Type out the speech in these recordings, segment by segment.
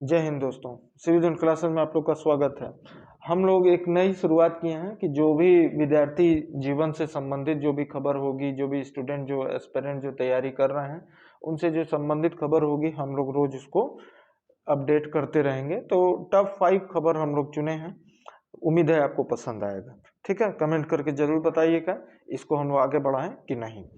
जय हिंद दोस्तों, civil classes में आप लोग का स्वागत है। हम लोग एक नई शुरुआत किए हैं कि जो भी विद्यार्थी जीवन से संबंधित जो भी खबर होगी, जो भी स्टूडेंट जो एस्पिरेंट जो तैयारी कर रहे हैं, उनसे जो संबंधित खबर होगी हम लोग रोज उसको अपडेट करते रहेंगे। तो टॉप 5 खबर हम लोग चुने हैं, उम्मीद है आपको पसंद आएगा। ठीक है, कमेंट करके जरूर बताइएगा इसको हम लोग आगे बढ़ाएं कि नहीं।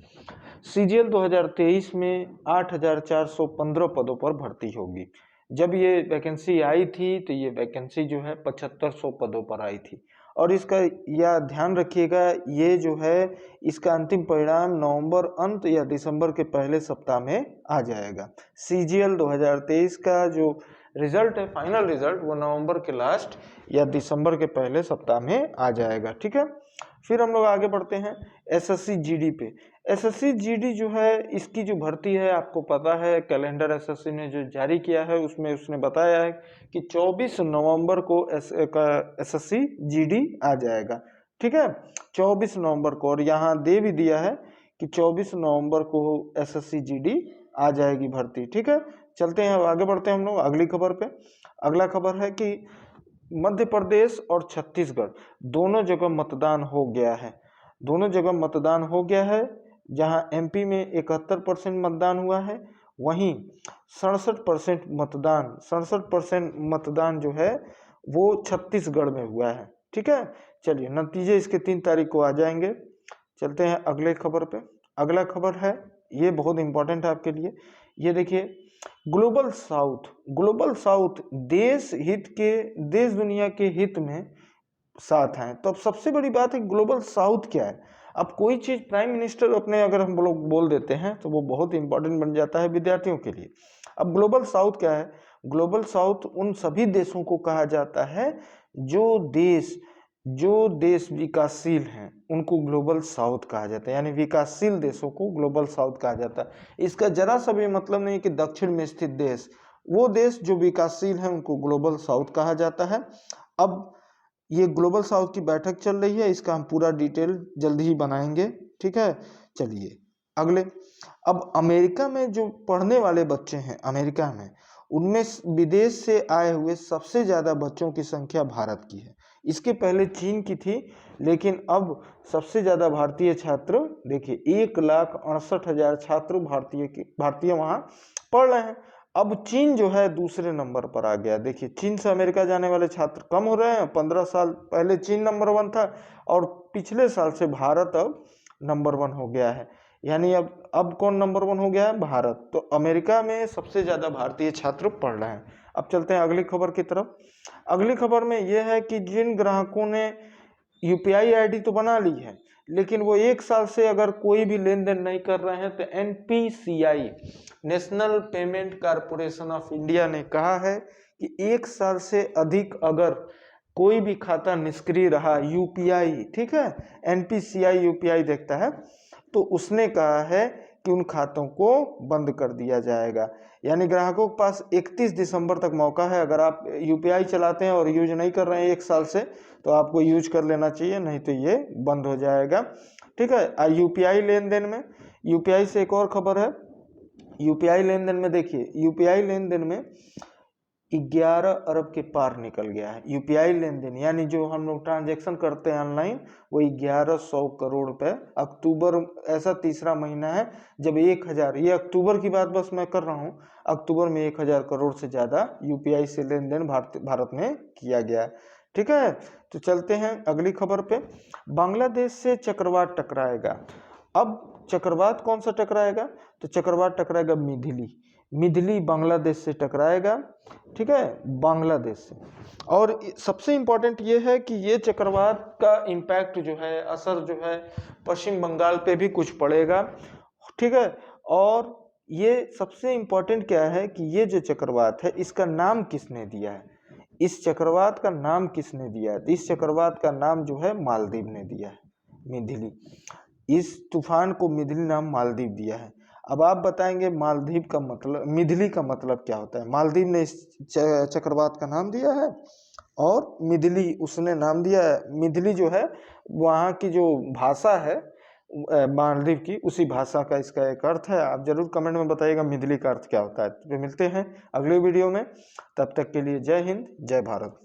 सीजीएल 2023 में 8,415 पदों पर भर्ती होगी। जब ये वैकेंसी आई थी तो ये वैकेंसी जो है 7500 पदों पर आई थी। और इसका यह ध्यान रखिएगा, ये जो है इसका अंतिम परिणाम नवंबर अंत या दिसंबर के पहले सप्ताह में आ जाएगा। सीजीएल 2023 का जो रिजल्ट है, फाइनल रिजल्ट, वो नवंबर के लास्ट या दिसंबर के पहले सप्ताह में आ जाएगा। ठीक है, फिर हम लोग आगे बढ़ते हैं एसएससी जीडी पे। एसएससी जीडी जो है इसकी जो भर्ती है आपको पता है, कैलेंडर एसएससी ने जो जारी किया है उसमें उसने बताया है कि 24 नवंबर को एसएससी जीडी आ जाएगा। ठीक है, 24 नवंबर को, और यहाँ दे भी दिया है कि 24 नवंबर को एसएससी जीडी आ जाएगी भर्ती। ठीक है, चलते हैं आगे बढ़ते हैं हम लोग अगली खबर पे। अगला खबर है कि मध्य प्रदेश और छत्तीसगढ़ दोनों जगह मतदान हो गया है। दोनों जगह मतदान हो गया है। जहां एमपी में 71% मतदान हुआ है, वहीं 67% मतदान जो है वो छत्तीसगढ़ में हुआ है। ठीक है, चलिए नतीजे इसके 3 तारीख को आ जाएंगे। चलते हैं अगले खबर पे। अगला खबर है, ये बहुत इंपॉर्टेंट है आपके लिए। ये देखिए, ग्लोबल साउथ देश दुनिया के हित में साथ हैं। तो अब सबसे बड़ी बात है ग्लोबल साउथ क्या है। अब कोई चीज प्राइम मिनिस्टर अपने अगर हम लोग बोल देते हैं तो वो बहुत इंपॉर्टेंट बन जाता है विद्यार्थियों के लिए। अब ग्लोबल साउथ क्या है? ग्लोबल साउथ उन सभी देशों को कहा जाता है जो देश विकासशील हैं, उनको ग्लोबल साउथ कहा जाता है। यानी विकासशील देशों को ग्लोबल साउथ कहा जाता है। इसका जरा सा भी मतलब नहीं कि दक्षिण में स्थित देश, वो देश जो विकासशील हैं उनको ग्लोबल साउथ कहा जाता है। अब ये ग्लोबल साउथ की बैठक चल रही है, इसका हम पूरा डिटेल जल्दी ही बनाएंगे। ठीक है, चलिए अगले। अब अमेरिका में जो पढ़ने वाले बच्चे हैं, अमेरिका में, उनमें विदेश से आए हुए सबसे ज्यादा बच्चों की संख्या भारत की है। इसके पहले चीन की थी, लेकिन अब सबसे ज्यादा भारतीय छात्र, देखिए 1,68,000 छात्र भारतीय वहां पढ़ रहे हैं। अब चीन जो है दूसरे नंबर पर आ गया। देखिए, चीन से अमेरिका जाने वाले छात्र कम हो रहे हैं। 15 साल पहले चीन नंबर 1 था और पिछले साल से भारत अब नंबर 1 हो गया है। यानी अब कौन नंबर 1 हो गया है? भारत। तो अमेरिका में सबसे ज्यादा भारतीय छात्र पढ़ रहे हैं। अब चलते हैं अगली खबर की तरफ। अगली खबर में यह है कि जिन ग्राहकों ने यूपीआई आईडी तो बना ली है, लेकिन वो 1 साल से अगर कोई भी लेन देन नहीं कर रहे हैं, तो NPCI, national payment corporation of India ने कहा है कि 1 साल से अधिक अगर कोई भी खाता निष्क्रिय रहा यूपीआई, ठीक है, एनपीसीआई यूपीआई देखता है, तो उसने कहा है कि उन खातों को बंद कर दिया जाएगा। यानी ग्राहकों के पास 31 दिसंबर तक मौका है। अगर आप यूपीआई चलाते हैं और यूज नहीं कर रहे हैं 1 साल से, तो आपको यूज कर लेना चाहिए, नहीं तो ये बंद हो जाएगा। ठीक है, यूपीआई लेन देन में, यूपीआई से एक और खबर है। यूपीआई लेन देन में देखिए, यूपीआई लेन देन में 11 अरब के पार निकल गया है। यूपीआई लेन देन यानी जो हम लोग ट्रांजेक्शन करते हैं ऑनलाइन, वो 1100 करोड़ रुपए। अक्टूबर ऐसा तीसरा महीना है जब 1000, ये अक्टूबर की बात बस मैं कर रहा हूँ, अक्टूबर में 1000 करोड़ से ज्यादा यूपीआई से लेन देन भारत में किया गया है। ठीक है, तो चलते हैं अगली खबर पे। बांग्लादेश से चक्रवात टकराएगा। अब चक्रवात कौन सा टकराएगा? तो चक्रवात टकराएगा मिधिली बांग्लादेश से टकराएगा। ठीक है, बांग्लादेश से। और सबसे इंपॉर्टेंट ये है कि ये चक्रवात का इम्पैक्ट जो है, असर जो है, पश्चिम बंगाल पे भी कुछ पड़ेगा। ठीक है, और ये सबसे इंपॉर्टेंट क्या है कि ये जो चक्रवात है, इसका नाम किसने दिया है? इस चक्रवात का नाम किसने दिया है? इस चक्रवात का नाम जो है मालदीव ने दिया है, मिधिली। इस तूफान को मिधिली नाम मालदीव दिया है। अब आप बताएंगे मालदीव का मतलब, मिधिली का मतलब क्या होता है? मालदीव ने इस चक्रवात का नाम दिया है और मिधिली उसने नाम दिया है। मिधिली जो है वहाँ की जो भाषा है, मालदीव की, उसी भाषा का इसका एक अर्थ है। आप जरूर कमेंट में बताइएगा मिथिली का अर्थ क्या होता है। तो मिलते हैं अगले वीडियो में, तब तक के लिए जय हिंद जय भारत।